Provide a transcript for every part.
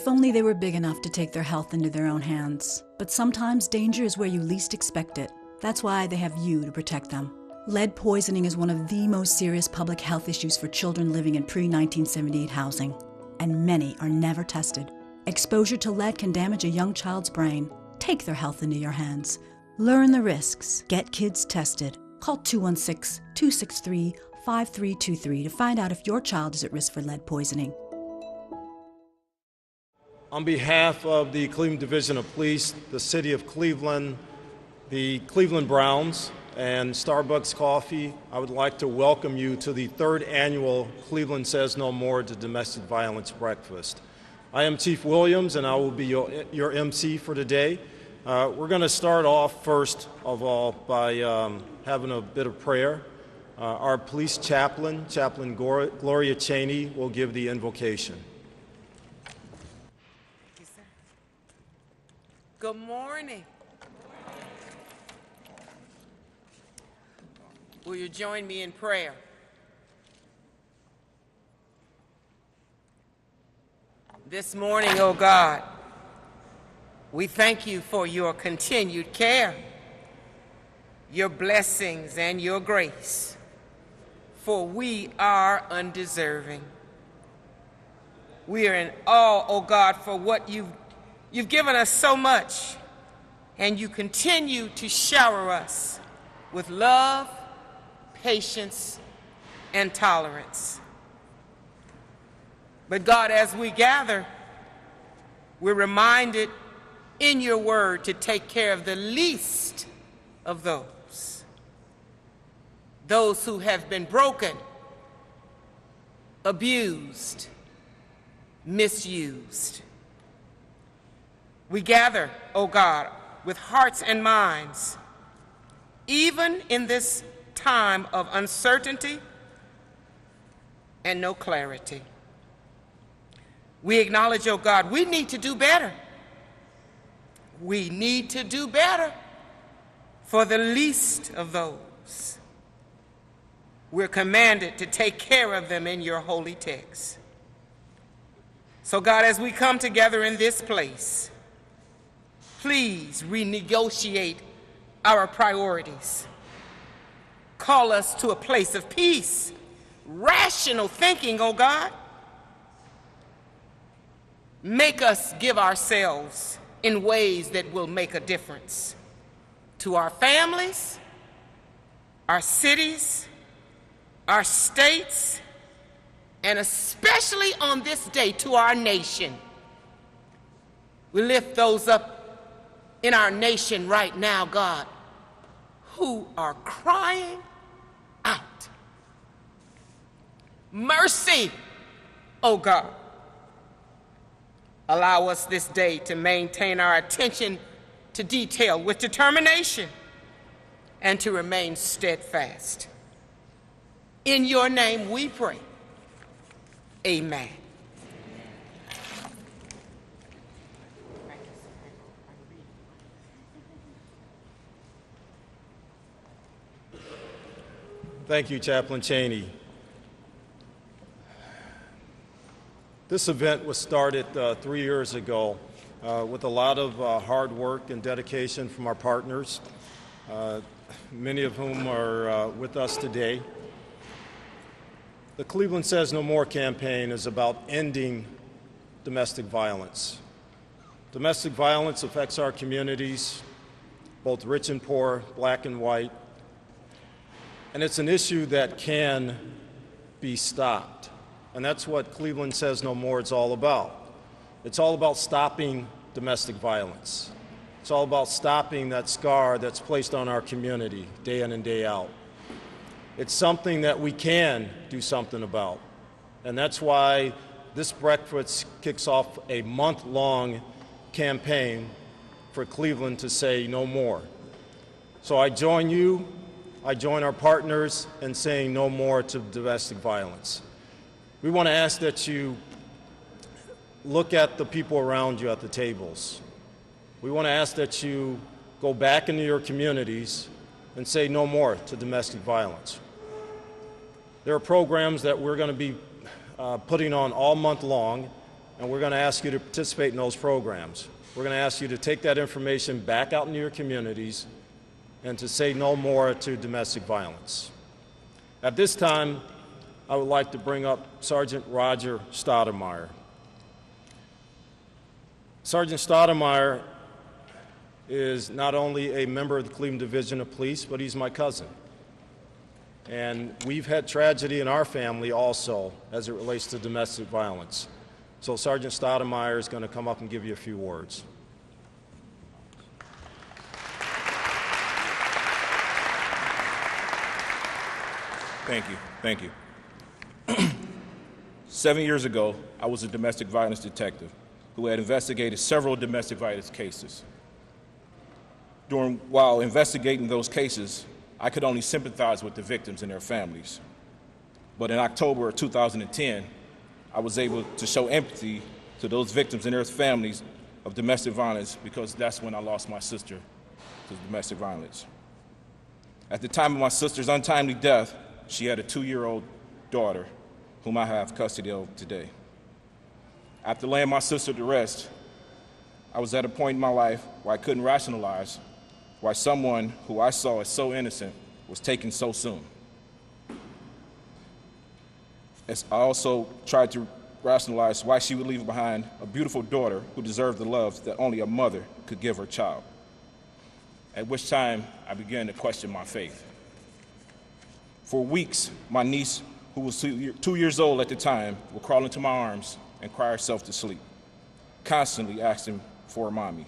If only they were big enough to take their health into their own hands. But sometimes danger is where you least expect it. That's why they have you to protect them. Lead poisoning is one of the most serious public health issues for children living in pre-1978 housing, and many are never tested. Exposure to lead can damage a young child's brain. Take their health into your hands. Learn the risks. Get kids tested. Call 216-263-5323 to find out if your child is at risk for lead poisoning. On behalf of the Cleveland Division of Police, the City of Cleveland, the Cleveland Browns, and Starbucks Coffee, I would like to welcome you to the third annual Cleveland Says No More to Domestic Violence Breakfast. I am Chief Williams, and I will be your MC for today. We're going to start off first of all by having a bit of prayer. Our police chaplain, Chaplain Gloria Cheney, will give the invocation. Thank you, sir. Good morning. Will you join me in prayer? This morning, oh God, we thank you for your continued care, your blessings, and your grace, for we are undeserving. We are in awe, oh God, for what you've given us so much, and you continue to shower us with love, patience, and tolerance. But God, as we gather, we're reminded in your word to take care of the least of those who have been broken, abused, misused. We gather, oh God, with hearts and minds, even in this time of uncertainty and no clarity. We acknowledge, oh God, we need to do better. We need to do better for the least of those. We're commanded to take care of them in your holy text. So God, as we come together in this place, please renegotiate our priorities. Call us to a place of peace, rational thinking, oh God. Make us give ourselves in ways that will make a difference to our families, our cities, our states, and especially on this day to our nation. We lift those up in our nation right now, God, who are crying out. Mercy, oh God. Allow us this day to maintain our attention to detail with determination and to remain steadfast. In your name we pray. Amen. Thank you, Chaplain Cheney. This event was started 3 years ago with a lot of hard work and dedication from our partners, many of whom are with us today. The Cleveland Says No More campaign is about ending domestic violence. Domestic violence affects our communities, both rich and poor, black and white, and it's an issue that can be stopped. And that's what Cleveland Says No More is all about. It's all about stopping domestic violence. It's all about stopping that scar that's placed on our community day in and day out. It's something that we can do something about. And that's why this breakfast kicks off a month-long campaign for Cleveland to say no more. So I join you, I join our partners in saying no more to domestic violence. We want to ask that you look at the people around you at the tables. We want to ask that you go back into your communities and say no more to domestic violence. There are programs that we're going to be putting on all month long, and we're going to ask you to participate in those programs. We're going to ask you to take that information back out into your communities and to say no more to domestic violence. At this time, I would like to bring up Sergeant Roger Stoudemire. Sergeant Stoudemire is not only a member of the Cleveland Division of Police, but he's my cousin. And we've had tragedy in our family also as it relates to domestic violence. So Sergeant Stoudemire is going to come up and give you a few words. Thank you. 7 years ago, I was a domestic violence detective who had investigated several domestic violence cases. While investigating those cases, I could only sympathize with the victims and their families. But in October of 2010, I was able to show empathy to those victims and their families of domestic violence, because that's when I lost my sister to domestic violence. At the time of my sister's untimely death, she had a 2-year-old daughter whom I have custody of today. After laying my sister to rest, I was at a point in my life where I couldn't rationalize why someone who I saw as so innocent was taken so soon. As I also tried to rationalize why she would leave behind a beautiful daughter who deserved the love that only a mother could give her child. At which time I began to question my faith. For weeks, my niece, who was 2 years old at the time, would crawl into my arms and cry herself to sleep, constantly asking for a mommy.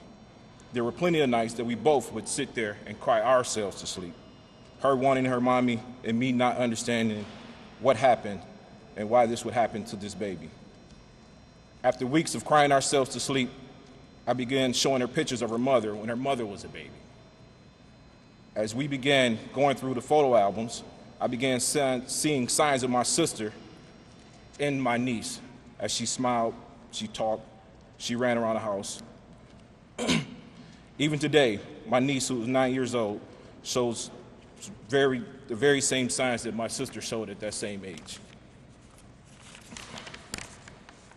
There were plenty of nights that we both would sit there and cry ourselves to sleep, her wanting her mommy and me not understanding what happened and why this would happen to this baby. After weeks of crying ourselves to sleep, I began showing her pictures of her mother when her mother was a baby. As we began going through the photo albums, I began seeing signs of my sister in my niece. As she smiled, she talked, she ran around the house. Even today, my niece, who was 9 years old, shows the very same signs that my sister showed at that same age.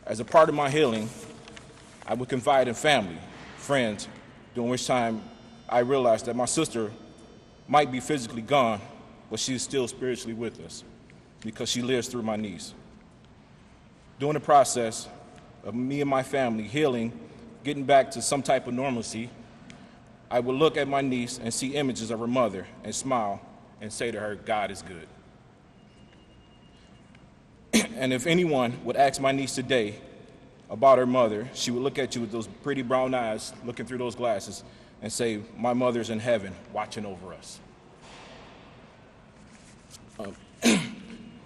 As a part of my healing, I would confide in family, friends, during which time I realized that my sister might be physically gone, but she is still spiritually with us because she lives through my niece. During the process of me and my family healing, getting back to some type of normalcy, I would look at my niece and see images of her mother and smile and say to her, God is good. And if anyone would ask my niece today about her mother, she would look at you with those pretty brown eyes, looking through those glasses, and say, my mother's in heaven watching over us.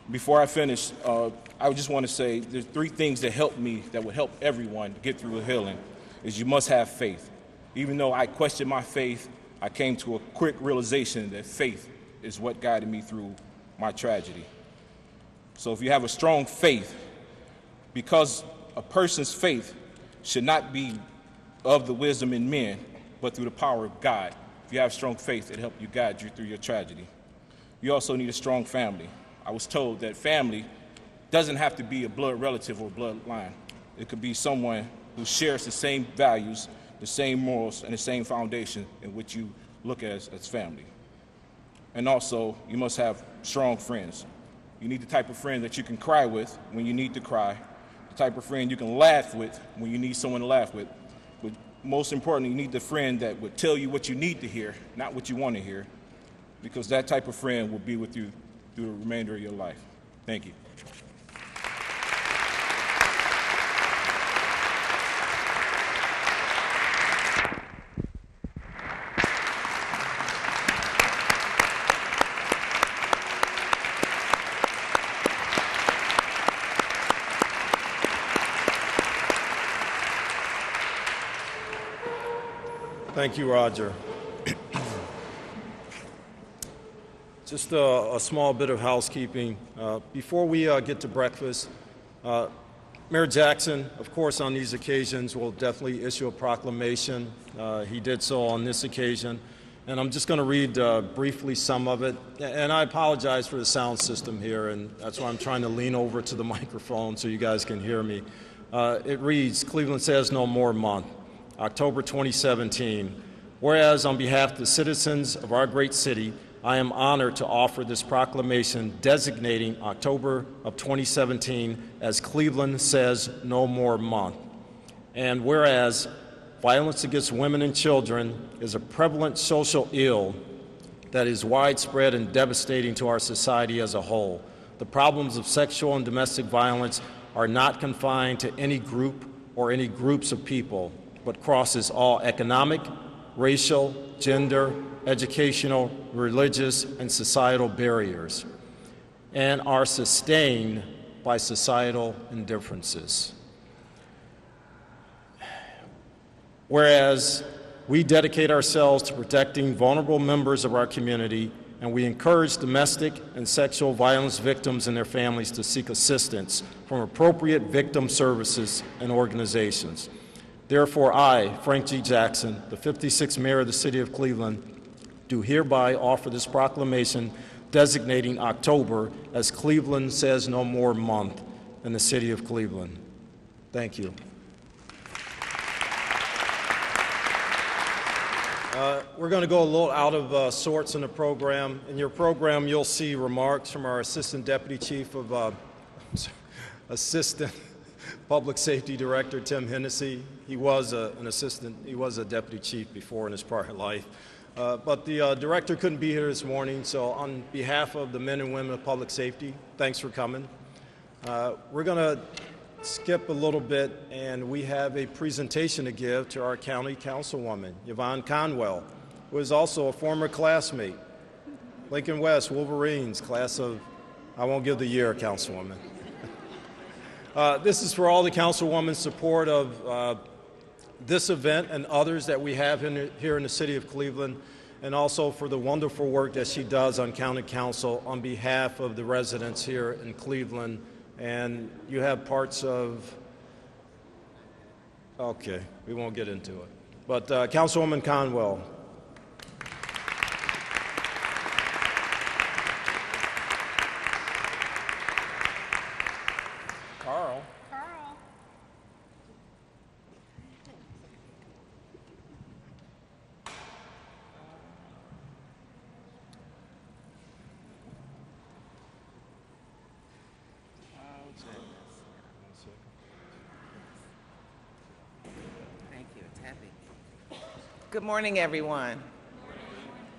Before I finish, I just want to say there's 3 things that help me, that would help everyone to get through the healing, is you must have faith. Even though I questioned my faith, I came to a quick realization that faith is what guided me through my tragedy. So if you have a strong faith, because a person's faith should not be of the wisdom in men, but through the power of God. If you have strong faith, it'll help you guide you through your tragedy. You also need a strong family. I was told that family doesn't have to be a blood relative or bloodline. It could be someone who shares the same values, the same morals, and the same foundation in which you look at as family. And also, you must have strong friends. You need the type of friend that you can cry with when you need to cry, the type of friend you can laugh with when you need someone to laugh with. But most importantly, you need the friend that would tell you what you need to hear, not what you want to hear, because that type of friend will be with you through the remainder of your life. Thank you. Thank you, Roger. Just a small bit of housekeeping. Before we get to breakfast, Mayor Jackson, of course, on these occasions will definitely issue a proclamation. He did so on this occasion. And I'm just going to read briefly some of it. And I apologize for the sound system here, and that's why I'm trying to lean over to the microphone so you guys can hear me. It reads, Cleveland Says No More Month, October 2017. Whereas on behalf of the citizens of our great city, I am honored to offer this proclamation designating October of 2017 as Cleveland Says No More Month. And whereas violence against women and children is a prevalent social ill that is widespread and devastating to our society as a whole, the problems of sexual and domestic violence are not confined to any group or any groups of people, but crosses all economic, racial, gender, educational, religious, and societal barriers, and are sustained by societal indifferences. Whereas we dedicate ourselves to protecting vulnerable members of our community, and we encourage domestic and sexual violence victims and their families to seek assistance from appropriate victim services and organizations. Therefore, I, Frank G. Jackson, the 56th Mayor of the City of Cleveland, do hereby offer this proclamation designating October as Cleveland Says No More Month in the City of Cleveland. Thank you. We're going to go a little out of sorts in the program. In your program, you'll see remarks from our Assistant Deputy Chief of Assistant Public Safety Director, Tim Hennessy. He was a Deputy Chief before in his prior life. But the Director couldn't be here this morning, so on behalf of the men and women of public safety, thanks for coming. We're going to skip a little bit, and we have a presentation to give to our County Councilwoman, Yvonne Conwell, who is also a former classmate, Lincoln West Wolverines, class of, I won't give the year, Councilwoman. This is for all the Councilwoman's support of this event and others that we have here in the City of Cleveland, and also for the wonderful work that she does on County Council on behalf of the residents here in Cleveland. And you have parts of, okay, we won't get into it. But Councilwoman Conwell. Carl. Thank you. It's heavy. Good morning, everyone.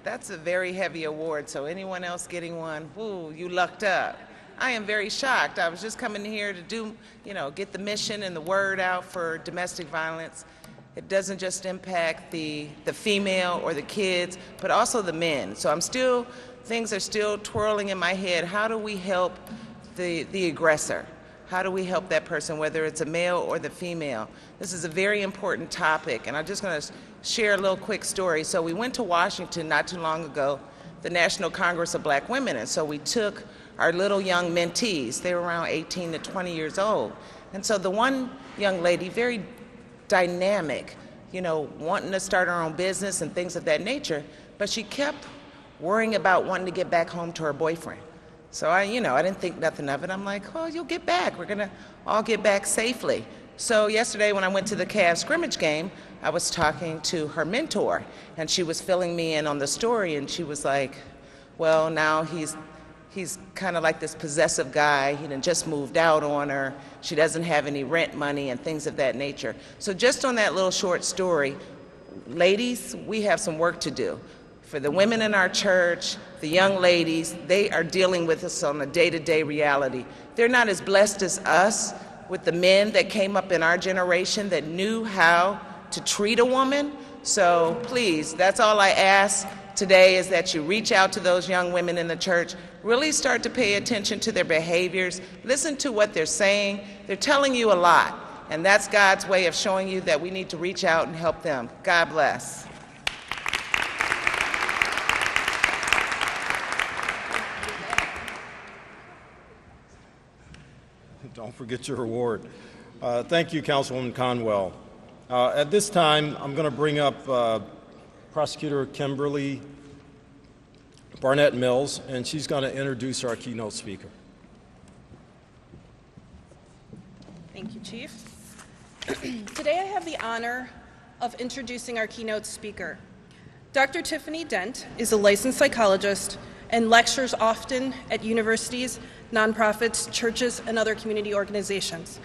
That's a very heavy award, so anyone else getting one, woo, you lucked up. I am very shocked. I was just coming here to do, get the mission and the word out for domestic violence. It doesn't just impact the female or the kids, but also the men. So things are still twirling in my head. How do we help the aggressor? How do we help that person, whether it's a male or the female? This is a very important topic, and I'm just going to share a little quick story. So we went to Washington not too long ago, the National Congress of Black Women, and so we took our little young mentees. They were around 18 to 20 years old. And so the one young lady, very dynamic, wanting to start her own business and things of that nature, but she kept worrying about wanting to get back home to her boyfriend. So I didn't think nothing of it. I'm like, oh, you'll get back. We're gonna all get back safely. So yesterday when I went to the Cavs scrimmage game, I was talking to her mentor, and she was filling me in on the story, and she was like, well, now he's kind of like this possessive guy. He done just moved out on her. She doesn't have any rent money and things of that nature. So just on that little short story, ladies, we have some work to do. For the women in our church, the young ladies, they are dealing with this on a day-to-day reality. They're not as blessed as us with the men that came up in our generation that knew how to treat a woman. So please, that's all I ask today, is that you reach out to those young women in the church, really start to pay attention to their behaviors, listen to what they're saying. They're telling you a lot, and that's God's way of showing you that we need to reach out and help them. God bless. Don't forget your award. Thank you, Councilwoman Conwell. At this time, I'm going to bring up Prosecutor Kimberly Barnett Mills, and she's going to introduce our keynote speaker. Thank you, Chief. Today I have the honor of introducing our keynote speaker. Dr. Tiffany Dent is a licensed psychologist and lectures often at universities, nonprofits, churches, and other community organizations.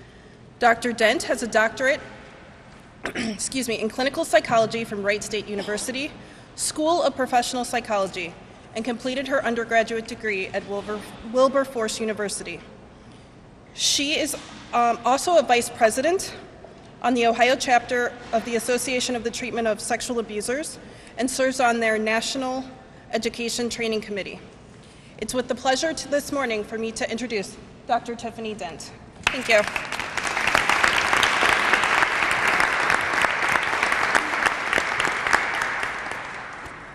Dr. Dent has a doctorate in clinical psychology from Wright State University, School of Professional Psychology, and completed her undergraduate degree at Wilberforce University. She is also a vice president on the Ohio chapter of the Association of the Treatment of Sexual Abusers and serves on their National Education Training Committee. It's with the pleasure this morning for me to introduce Dr. Tiffany Dent. Thank you.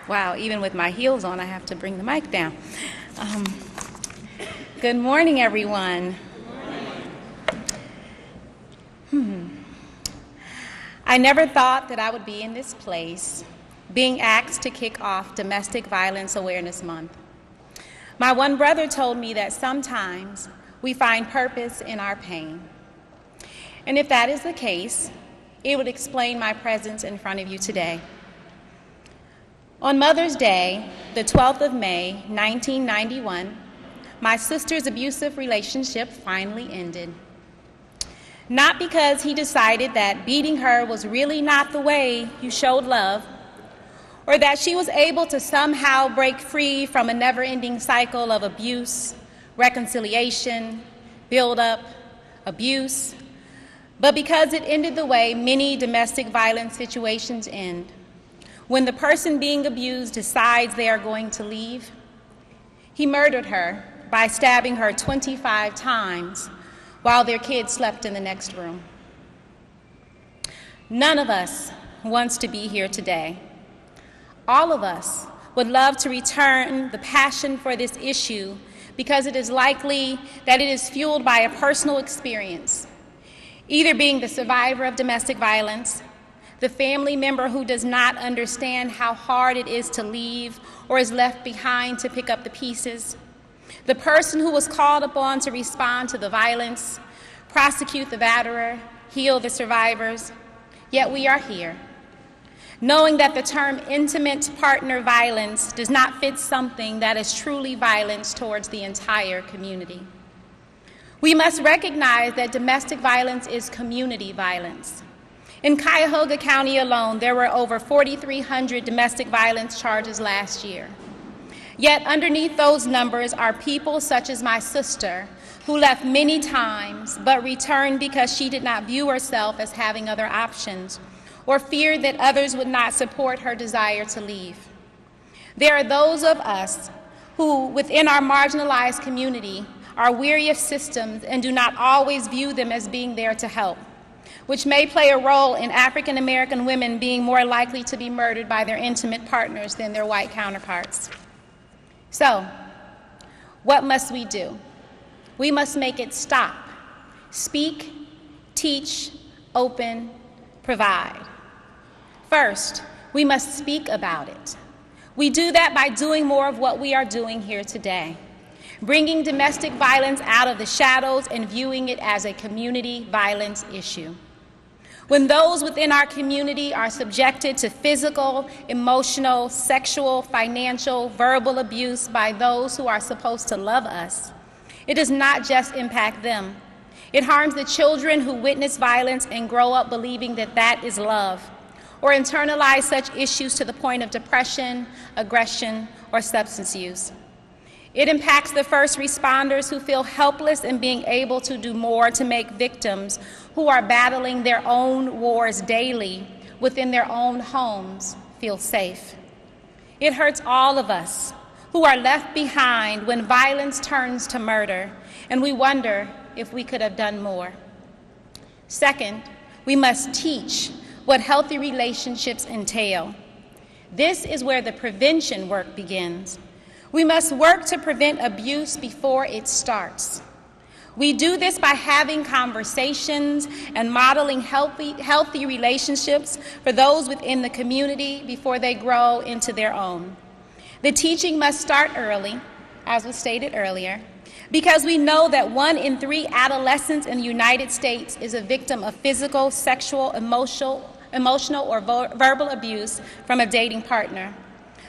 Wow, even with my heels on, I have to bring the mic down. Good morning, everyone. I never thought that I would be in this place, being asked to kick off Domestic Violence Awareness Month. My one brother told me that sometimes we find purpose in our pain. And if that is the case, it would explain my presence in front of you today. On Mother's Day, the 12th of May, 1991, my sister's abusive relationship finally ended. Not because he decided that beating her was really not the way you showed love, or that she was able to somehow break free from a never-ending cycle of abuse, reconciliation, build-up, abuse, but because it ended the way many domestic violence situations end, when the person being abused decides they are going to leave. He murdered her by stabbing her 25 times while their kids slept in the next room. None of us wants to be here today. All of us would love to return the passion for this issue because it is likely that it is fueled by a personal experience, either being the survivor of domestic violence, the family member who does not understand how hard it is to leave or is left behind to pick up the pieces, the person who was called upon to respond to the violence, prosecute the batterer, heal the survivors. Yet we are here, knowing that the term intimate partner violence does not fit something that is truly violence towards the entire community. We must recognize that domestic violence is community violence. In Cuyahoga County alone, there were over 4,300 domestic violence charges last year. Yet underneath those numbers are people such as my sister, who left many times but returned because she did not view herself as having other options or feared that others would not support her desire to leave. There are those of us who, within our marginalized community, are weary of systems and do not always view them as being there to help, which may play a role in African American women being more likely to be murdered by their intimate partners than their white counterparts. So, what must we do? We must make it stop. Speak, teach, open, provide. First, we must speak about it. We do that by doing more of what we are doing here today, bringing domestic violence out of the shadows and viewing it as a community violence issue. When those within our community are subjected to physical, emotional, sexual, financial, verbal abuse by those who are supposed to love us, it does not just impact them. It harms the children who witness violence and grow up believing that that is love, or internalize such issues to the point of depression, aggression, or substance use. It impacts the first responders who feel helpless in being able to do more to make victims who are battling their own wars daily within their own homes feel safe. It hurts all of us who are left behind when violence turns to murder, and we wonder if we could have done more. Second, we must teach what healthy relationships entail. This is where the prevention work begins. We must work to prevent abuse before it starts. We do this by having conversations and modeling healthy relationships for those within the community before they grow into their own. The teaching must start early, as was stated earlier, because we know that 1 in 3 adolescents in the United States is a victim of physical, sexual, emotional, or verbal abuse from a dating partner,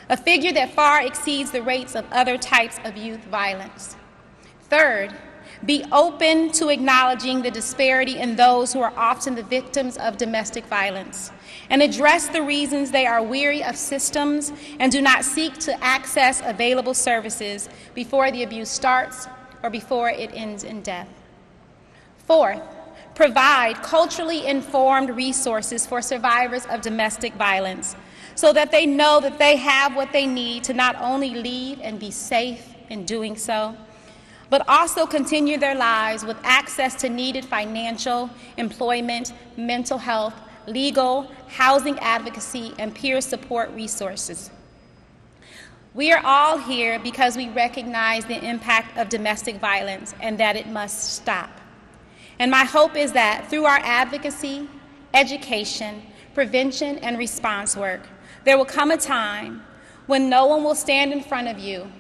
a figure that far exceeds the rates of other types of youth violence. Third, be open to acknowledging the disparity in those who are often the victims of domestic violence, and address the reasons they are weary of systems and do not seek to access available services before the abuse starts or before it ends in death. Fourth, provide culturally informed resources for survivors of domestic violence so that they know that they have what they need to not only leave and be safe in doing so, but also continue their lives with access to needed financial, employment, mental health, legal, housing advocacy, and peer support resources. We are all here because we recognize the impact of domestic violence and that it must stop. And my hope is that through our advocacy, education, prevention, and response work, there will come a time when no one will stand in front of you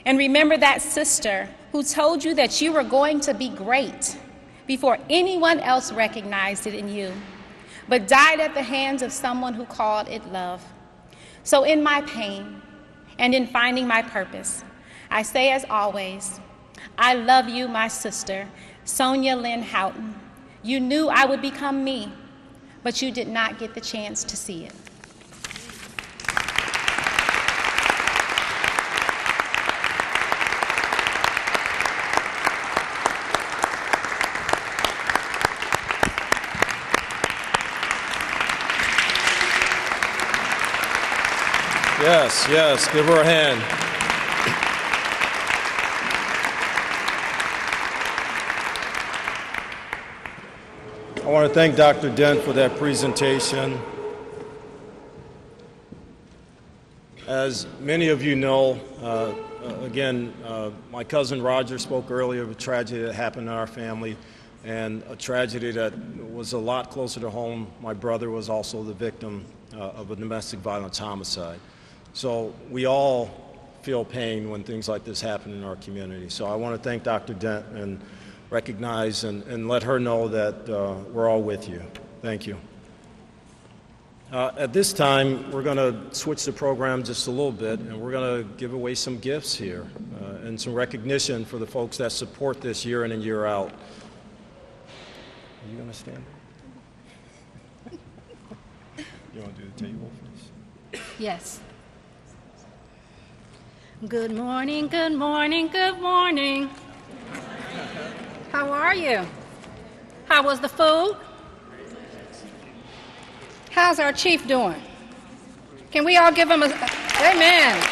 and remember that sister who told you that you were going to be great before anyone else recognized it in you, but died at the hands of someone who called it love. So in my pain and in finding my purpose, I say as always, I love you, my sister, Sonia Lynn Houghton. You knew I would become me, but you did not get the chance to see it. Yes, give her a hand. I want to thank Dr. Dent for that presentation. As many of you know, my cousin Roger spoke earlier of a tragedy that happened in our family, and a tragedy that was a lot closer to home. My brother was also the victim of a domestic violence homicide. So we all feel pain when things like this happen in our community. So I want to thank Dr. Dent and recognize and let her know that we're all with you. Thank you. At this time, we're going to switch the program just a little bit, and we're going to give away some gifts here and some recognition for the folks that support this year in and year out. Are you going to stand? You want to do the table first? Yes. Good morning, good morning, good morning. How are you? How was the food? How's our chief doing? Can we all give him a amen?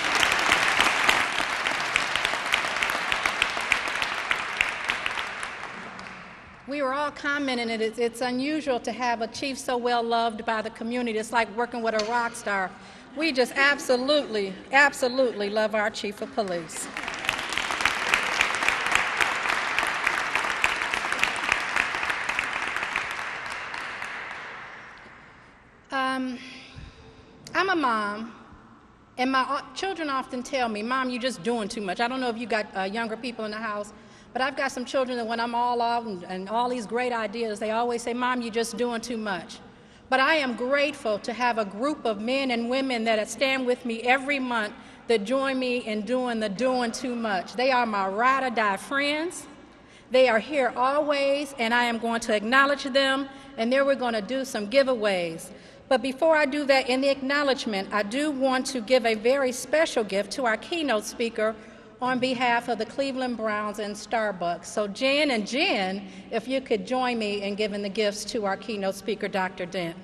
We were all commenting that it's unusual to have a chief so well loved by the community. It's like working with a rock star. We just absolutely, absolutely love our chief of police. I'm a mom, and my children often tell me, Mom, you're just doing too much. I don't know if you got younger people in the house, but I've got some children that when I'm all out and all these great ideas, they always say, Mom, you're just doing too much. But I am grateful to have a group of men and women that stand with me every month that join me in doing the doing too much. They are my ride or die friends. They are here always, and I am going to acknowledge them, and then we're going to do some giveaways. But before I do that, in the acknowledgement, I do want to give a very special gift to our keynote speaker on behalf of the Cleveland Browns and Starbucks. So Jan and Jen, if you could join me in giving the gifts to our keynote speaker, Dr. Dent.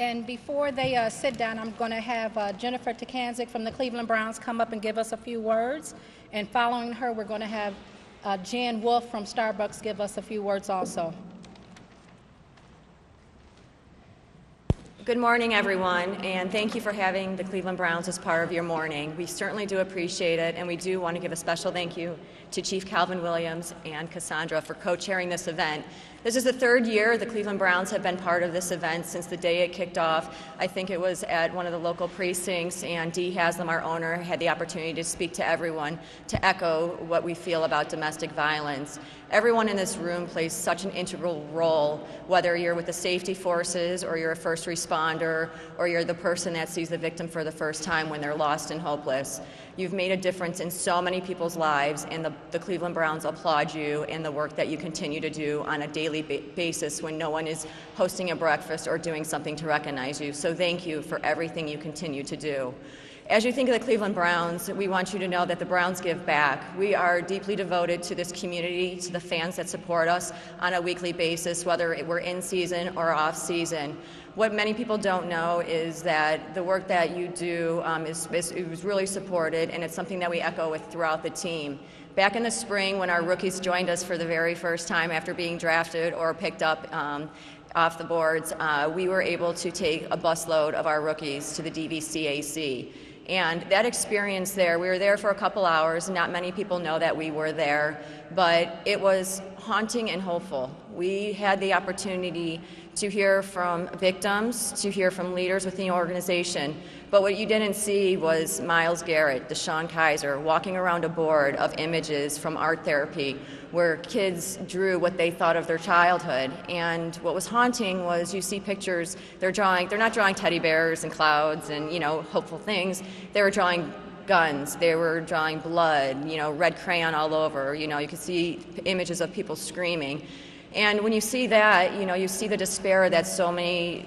And before they sit down, I'm going to have Jennifer Tkaczyk from the Cleveland Browns come up and give us a few words. And following her, we're going to have Jen Wolf from Starbucks give us a few words also. Good morning, everyone, and thank you for having the Cleveland Browns as part of your morning. We certainly do appreciate it, and we do want to give a special thank you to Chief Calvin Williams and Cassandra for co-chairing this event. This is the third year the Cleveland Browns have been part of this event since the day it kicked off. I think it was at one of the local precincts, and Dee Haslam, our owner, had the opportunity to speak to everyone to echo what we feel about domestic violence. Everyone in this room plays such an integral role, whether you're with the safety forces or you're a first responder or you're the person that sees the victim for the first time when they're lost and hopeless. You've made a difference in so many people's lives, and the Cleveland Browns applaud you and the work that you continue to do on a daily basis when no one is hosting a breakfast or doing something to recognize you. So thank you for everything you continue to do. As you think of the Cleveland Browns, we want you to know that the Browns give back. We are deeply devoted to this community, to the fans that support us on a weekly basis, whether we're in season or off season. What many people don't know is that the work that you do is really supported, and it's something that we echo with throughout the team. Back in the spring, when our rookies joined us for the very first time after being drafted or picked up off the boards, we were able to take a busload of our rookies to the DVCAC. And that experience there, we were there for a couple hours. Not many people know that we were there, but it was haunting and hopeful. We had the opportunity to hear from victims, to hear from leaders within the organization. But what you didn't see was Myles Garrett, Deshaun Kaiser, walking around a board of images from art therapy where kids drew what they thought of their childhood. And what was haunting was you see pictures, they're not drawing teddy bears and clouds and, hopeful things. They were drawing guns, they were drawing blood, red crayon all over. You could see images of people screaming. And when you see that, you see the despair that so many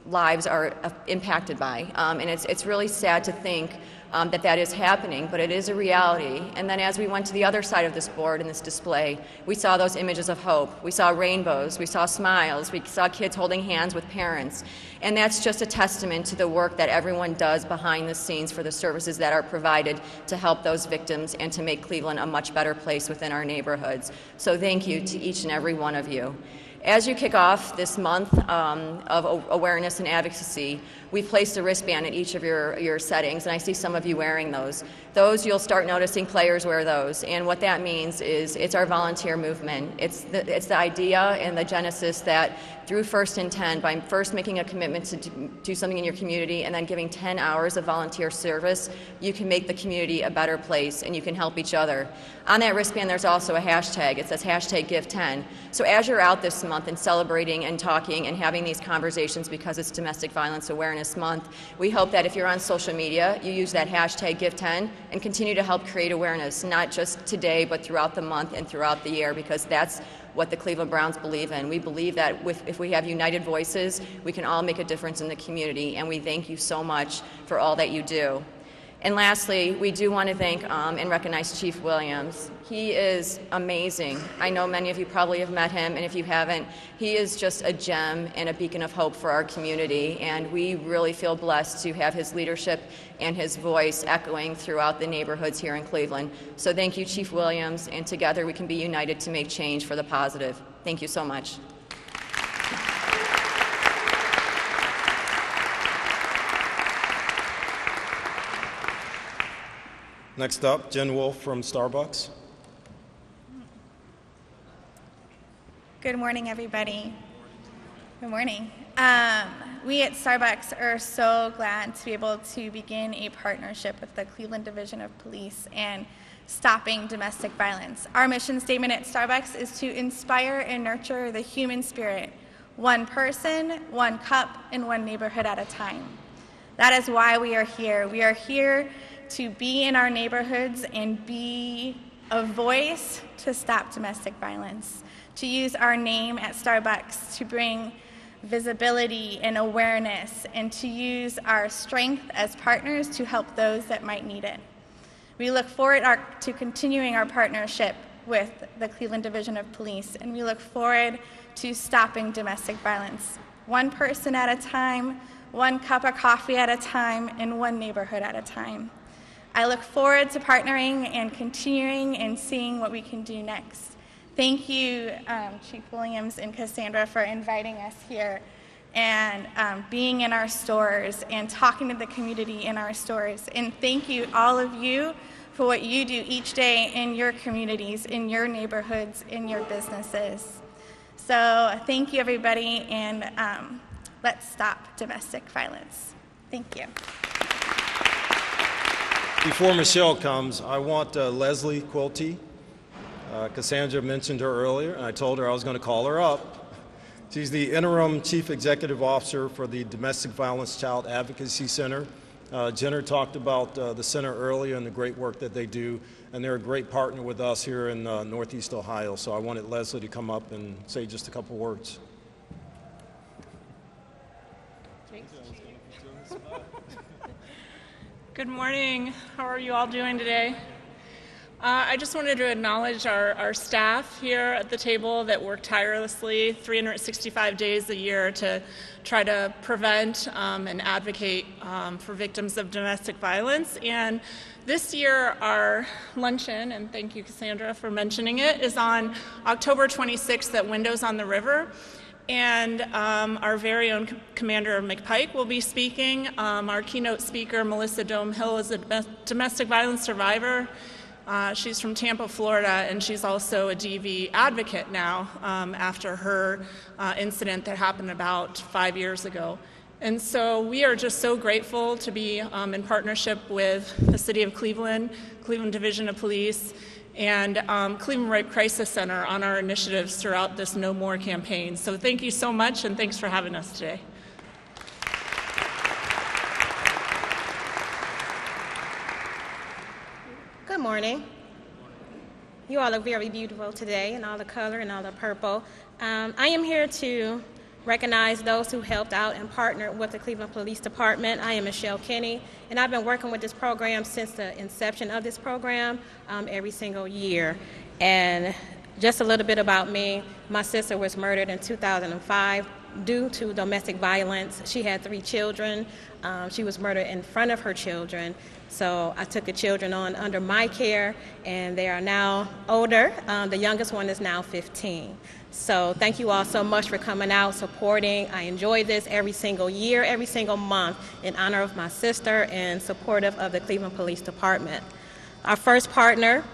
lives are impacted by. And it's really sad to think that is happening, but it is a reality. And then as we went to the other side of this board in this display, we saw those images of hope. We saw rainbows, we saw smiles, we saw kids holding hands with parents. And that's just a testament to the work that everyone does behind the scenes for the services that are provided to help those victims and to make Cleveland a much better place within our neighborhoods. So thank you to each and every one of you. As you kick off this month of awareness and advocacy, we've placed a wristband at each of your settings, and I see some of you wearing those. Those, you'll start noticing players wear those, and what that means is it's our volunteer movement. It's the idea and the genesis that through First and 10, by first making a commitment to do something in your community and then giving 10 hours of volunteer service, you can make the community a better place and you can help each other. On that wristband, there's also a hashtag. It says #Give10. So as you're out this month and celebrating and talking and having these conversations because it's Domestic Violence Awareness Month, we hope that if you're on social media, you use that #Give10 and continue to help create awareness, not just today, but throughout the month and throughout the year, because that's what the Cleveland Browns believe in. We believe that if we have united voices, we can all make a difference in the community, and we thank you so much for all that you do. And lastly, we do want to thank and recognize Chief Williams. He is amazing. I know many of you probably have met him, and if you haven't, he is just a gem and a beacon of hope for our community, and we really feel blessed to have his leadership and his voice echoing throughout the neighborhoods here in Cleveland. So thank you, Chief Williams, and together we can be united to make change for the positive. Thank you so much. Next up, Jen Wolf from Starbucks. Good morning, everybody. Good morning. We at Starbucks are so glad to be able to begin a partnership with the Cleveland Division of Police and stopping domestic violence. Our mission statement at Starbucks is to inspire and nurture the human spirit, one person, one cup, and one neighborhood at a time. That is why we are here. We are here to be in our neighborhoods and be a voice to stop domestic violence, to use our name at Starbucks to bring visibility and awareness, and to use our strength as partners to help those that might need it. We look forward to continuing our partnership with the Cleveland Division of Police, and we look forward to stopping domestic violence one person at a time, one cup of coffee at a time, and one neighborhood at a time. I look forward to partnering and continuing and seeing what we can do next. Thank you, Chief Williams and Cassandra, for inviting us here and being in our stores and talking to the community in our stores. And thank you, all of you, for what you do each day in your communities, in your neighborhoods, in your businesses. So thank you, everybody, and let's stop domestic violence. Thank you. Before Michelle comes, I want Leslie Quilty. Cassandra mentioned her earlier, and I told her I was going to call her up. She's the interim chief executive officer for the Domestic Violence Child Advocacy Center. Jenner talked about the center earlier and the great work that they do, and they're a great partner with us here in Northeast Ohio. So I wanted Leslie to come up and say just a couple words. Good morning. How are you all doing today? I just wanted to acknowledge our staff here at the table that work tirelessly 365 days a year to try to prevent and advocate for victims of domestic violence. And this year our luncheon, and thank you Cassandra for mentioning it, is on October 26th at Windows on the River. And our very own Commander McPike will be speaking. Our keynote speaker, Melissa Dome-Hill, is a domestic violence survivor. She's from Tampa, Florida, and she's also a DV advocate now after her incident that happened about 5 years ago. And so we are just so grateful to be in partnership with the City of Cleveland, Cleveland Division of Police, and Cleveland Rape Crisis Center on our initiatives throughout this No More campaign. So thank you so much, and thanks for having us today. Good morning. You all look very beautiful today in all the color and all the purple. I am here to recognize those who helped out and partnered with the Cleveland Police Department. I am Michelle Kinney, and I've been working with this program since the inception of this program every single year. And just a little bit about me, my sister was murdered in 2005 due to domestic violence. She had 3 children. She was murdered in front of her children. So I took the children on under my care, and they are now older. The youngest one is now 15. So thank you all so much for coming out, supporting. I enjoy this every single year, every single month, in honor of my sister and supportive of the Cleveland Police Department. Our first partner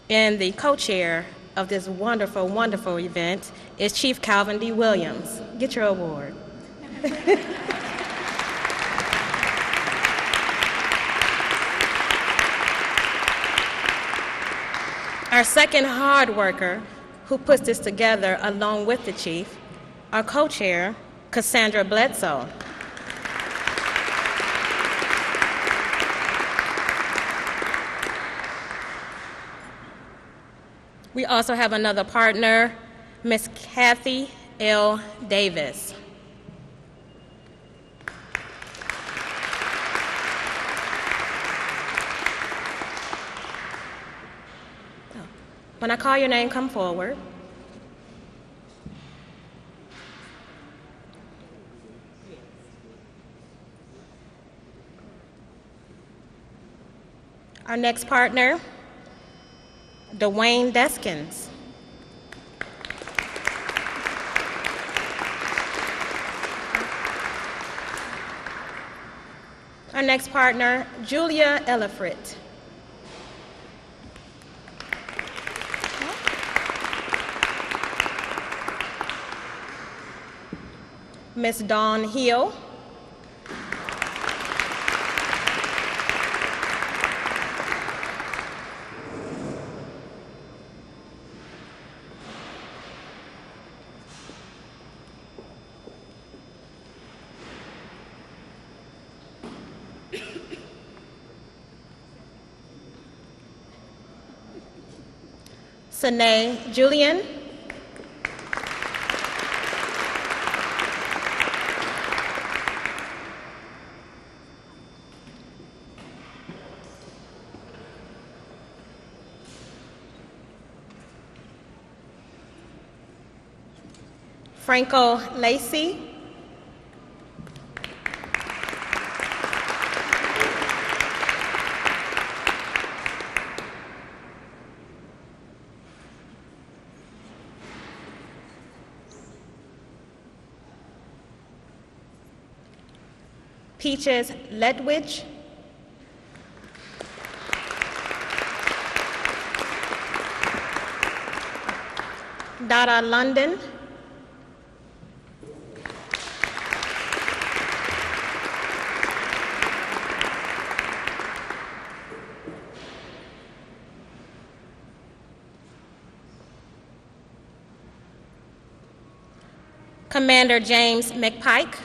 and the co-chair of this wonderful, wonderful event is Chief Calvin D. Williams. Get your award. Our second hard worker who puts this together along with the chief, our co-chair, Cassandra Bledsoe. We also have another partner, Miss Kathy L. Davis. When I call your name, come forward. Our next partner, Dwayne Deskins. Our next partner, Julia Ellifrit. Miss Dawn Hill. Sine Julian. Franco Lacey. Peaches Ledwidge, Dada London, Commander James McPike,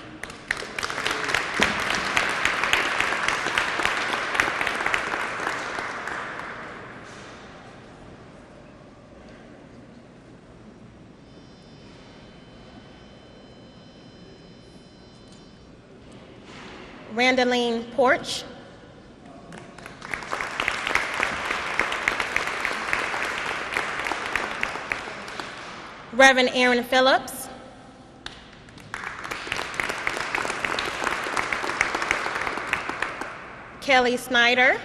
Randaline Porch, Reverend Aaron Phillips, Kelly Snyder,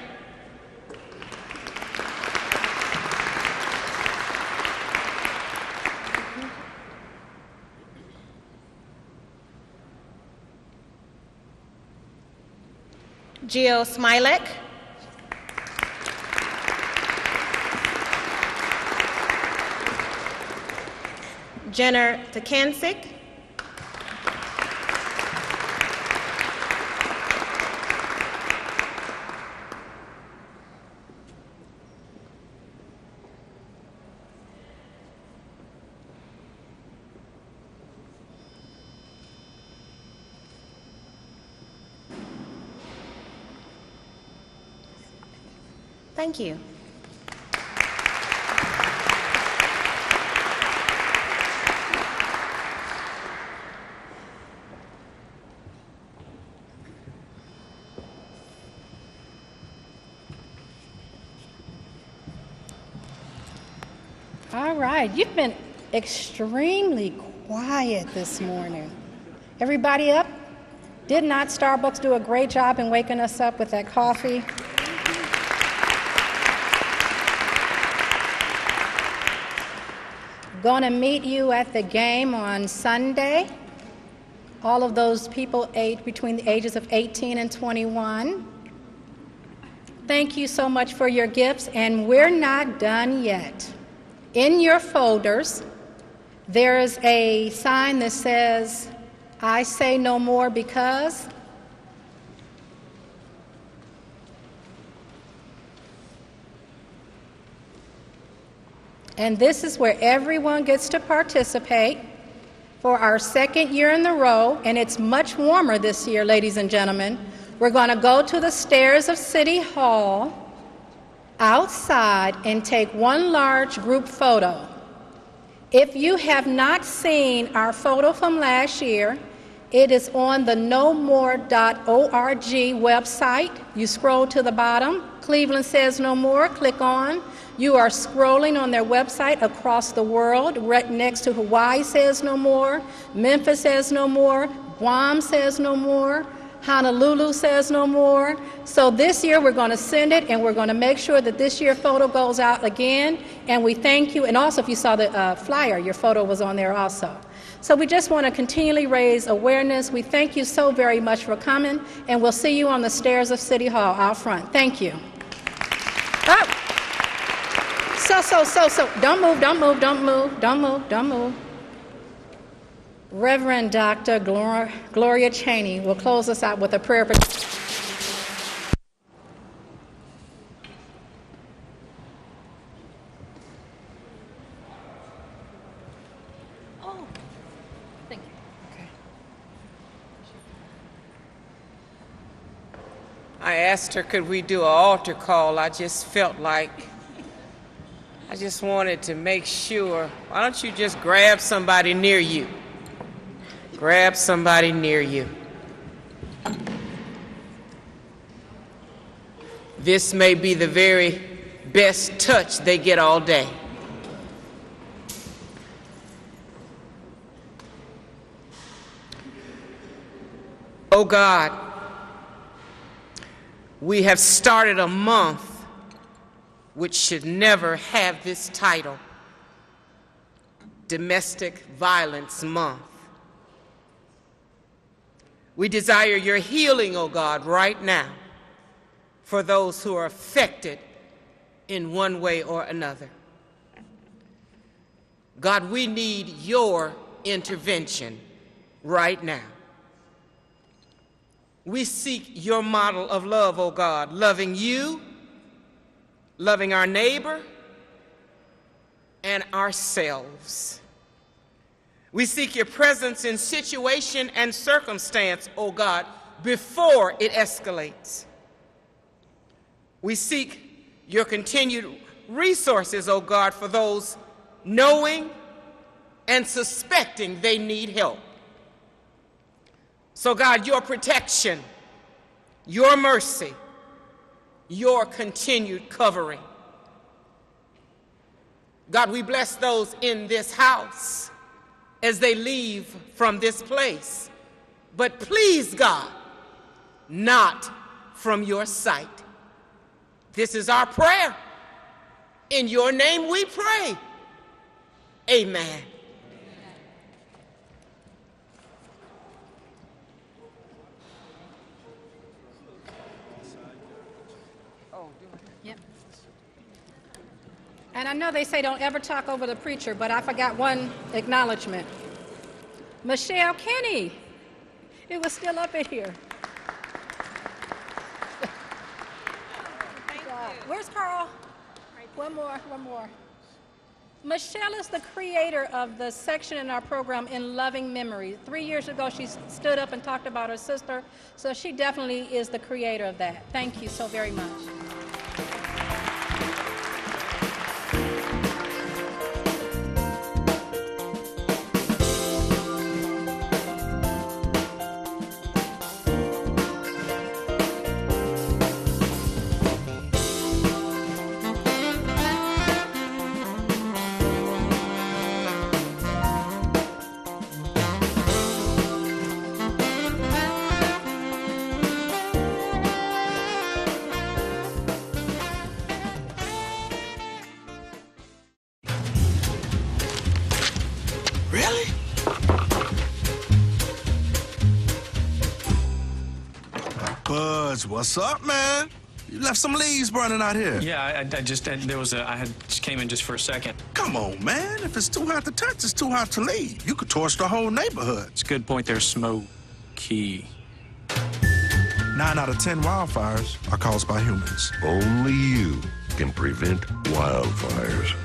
Jill Smilek, Jenner Takansik, thank you. All right, you've been extremely quiet this morning. Everybody up? Did not Starbucks do a great job in waking us up with that coffee? Going to meet you at the game on Sunday. All of those people aged between the ages of 18 and 21. Thank you so much for your gifts, and we're not done yet. In your folders, there is a sign that says, "I say no more because." And this is where everyone gets to participate for our second year in a row, and it's much warmer this year, ladies and gentlemen. We're going to go to the stairs of City Hall outside and take one large group photo. If you have not seen our photo from last year, it is on the nomore.org website. You scroll to the bottom, Cleveland Says No More, click on. You are scrolling on their website across the world, right next to Hawaii Says No More, Memphis Says No More, Guam Says No More, Honolulu Says No More. So this year we're going to send it, and we're going to make sure that this year's photo goes out again, and we thank you. And also, if you saw the flyer, your photo was on there also. So we just want to continually raise awareness. We thank you so very much for coming, and we'll see you on the stairs of City Hall out front. Thank you. Oh. So. Don't move. Reverend Dr. Gloria Cheney will close us out with a prayer. Oh, thank you. Okay. I asked her, could we do an altar call? I just felt like I just wanted to make sure. Why don't you just grab somebody near you? Grab somebody near you. This may be the very best touch they get all day. Oh God, we have started a month which should never have this title, Domestic Violence Month. We desire your healing, O God, right now for those who are affected in one way or another. God, we need your intervention right now. We seek your model of love, O God, loving you, loving our neighbor, and ourselves. We seek your presence in situation and circumstance, O God, before it escalates. We seek your continued resources, O God, for those knowing and suspecting they need help. So God, your protection, your mercy, your continued covering. God, we bless those in this house as they leave from this place. But please, God, not from your sight. This is our prayer. In your name we pray. Amen. And I know they say don't ever talk over the preacher, but I forgot one acknowledgement. Michelle Kenny, it was still up in here. Where's Carl? One more. Michelle is the creator of the section in our program In Loving Memory. 3 years ago, she stood up and talked about her sister, so she definitely is the creator of that. Thank you so very much. Really? Buzz, what's up, man? You left some leaves burning out here. Yeah, I just came in just for a second. Come on, man. If it's too hot to touch, it's too hot to leave. You could torch the whole neighborhood. It's a good point there, Smokey. 9 out of 10 wildfires are caused by humans. Only you can prevent wildfires.